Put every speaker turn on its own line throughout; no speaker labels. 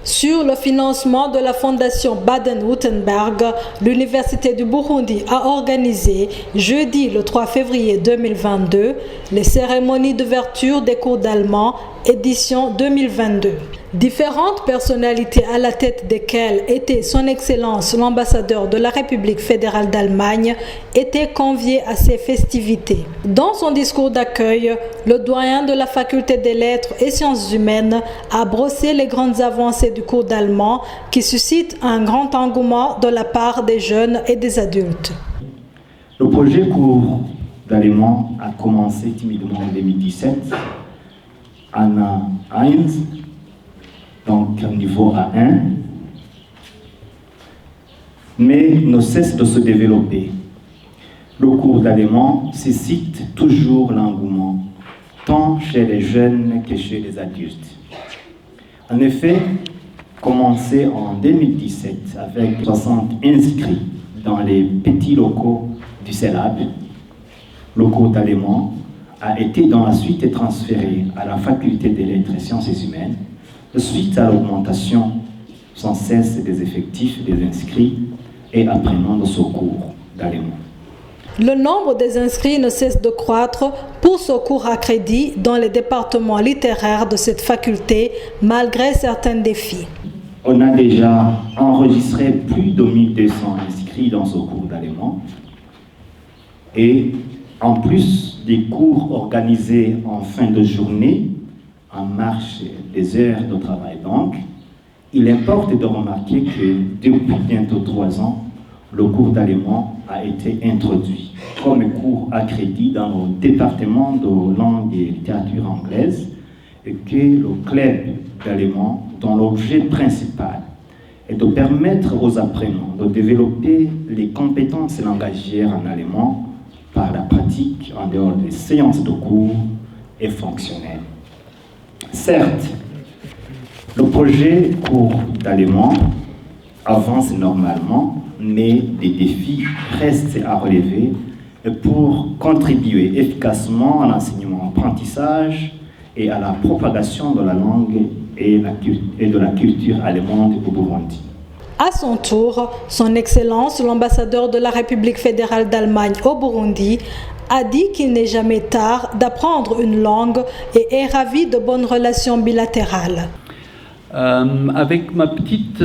Sur le financement de la fondation Baden-Württemberg, l'Université du Burundi a organisé jeudi le 3 février 2022 les cérémonies d'ouverture des cours d'allemand édition 2022. Différentes personnalités à la tête desquelles était son Excellence l'ambassadeur de la République fédérale d'Allemagne étaient conviés à ces festivités. Dans son discours d'accueil, le doyen de la faculté des lettres et sciences humaines a brossé les grandes avancées du cours d'allemand qui suscitent un grand engouement de la part des jeunes et des adultes.
Le projet cours d'allemand a commencé timidement en 2017 en A1, donc niveau A1, mais ne cesse de se développer. Le cours d'allemand suscite toujours l'engouement, tant chez les jeunes que chez les adultes. En effet, commencé en 2017 avec 60 inscrits dans les petits locaux du CELAB, le cours d'allemand a été dans la suite transféré à la faculté des lettres et sciences humaines suite à l'augmentation sans cesse des effectifs des inscrits et apprenants de ce cours d'allemand.
Le nombre des inscrits ne cesse de croître pour ce cours à crédit dans les départements littéraires de cette faculté, malgré certains défis.
On a déjà enregistré plus de 1200 inscrits dans ce cours d'allemand et en plus des cours organisés en fin de journée, en marche des heures de travail donc, il importe de remarquer que depuis bientôt 3 ans, le cours d'allemand a été introduit comme cours à crédit dans le département de langue et littérature anglaise et que le club d'allemand, dont l'objet principal est de permettre aux apprenants de développer les compétences langagières en allemand par la pratique en dehors des séances de cours est fonctionnel. Certes, le projet cours d'allemand avance normalement, mais des défis restent à relever pour contribuer efficacement à l'enseignement-apprentissage et à la propagation de la langue et de la culture allemande au Burundi.
À son tour, son Excellence, l'ambassadeur de la République fédérale d'Allemagne au Burundi, a dit qu'il n'est jamais tard d'apprendre une langue et est ravi de bonnes relations bilatérales.
Avec ma petite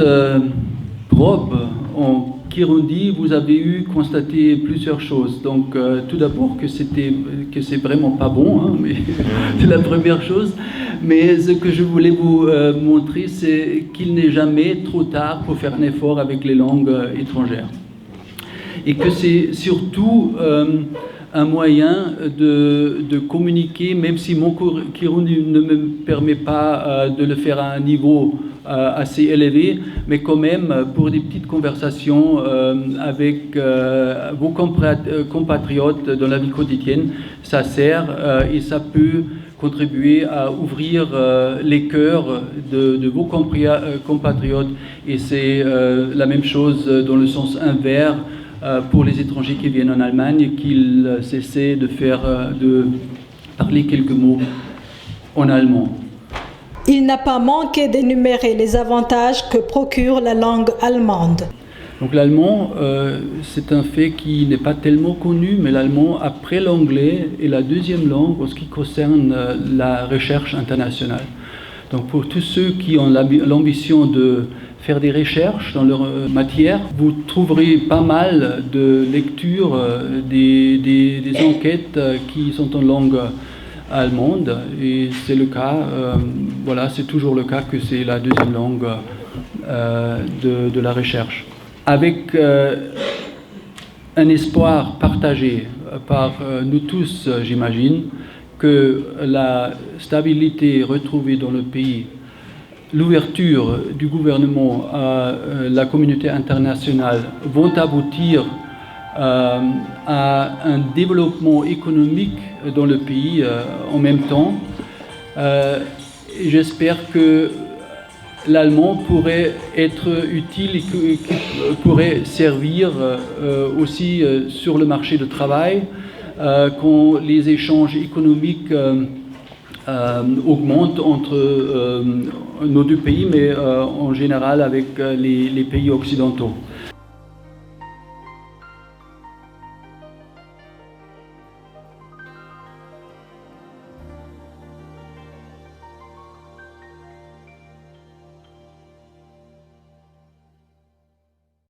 probe en Kirundi, vous avez constaté plusieurs choses. Donc, tout d'abord que c'est vraiment pas bon, hein, mais c'est la première chose. Mais ce que je voulais vous montrer, c'est qu'il n'est jamais trop tard pour faire un effort avec les langues étrangères. Et que c'est surtout un moyen de communiquer, même si mon Kirundi ne me permet pas de le faire à un niveau assez élevé, mais quand même pour des petites conversations avec vos compatriotes dans la vie quotidienne, ça sert et ça peut contribuer à ouvrir les cœurs de vos compatriotes. Et c'est la même chose dans le sens inverse pour les étrangers qui viennent en Allemagne, qu'ils cessent de parler quelques mots en allemand.
Il n'a pas manqué d'énumérer les avantages que procure la langue allemande.
Donc l'allemand, c'est un fait qui n'est pas tellement connu, mais l'allemand, après l'anglais, est la deuxième langue en ce qui concerne la recherche internationale. Donc pour tous ceux qui ont l'ambition de faire des recherches dans leur matière, vous trouverez pas mal de lectures, des enquêtes qui sont en langue allemande, et c'est le cas, c'est toujours le cas que c'est la deuxième langue de la recherche. Avec un espoir partagé par nous tous, j'imagine, que la stabilité retrouvée dans le pays, l'ouverture du gouvernement à la communauté internationale vont aboutir à un développement économique dans le pays en même temps. J'espère que l'allemand pourrait être utile et qu'il pourrait servir aussi sur le marché du travail quand les échanges économiques augmente entre nos deux pays, mais en général avec les pays occidentaux.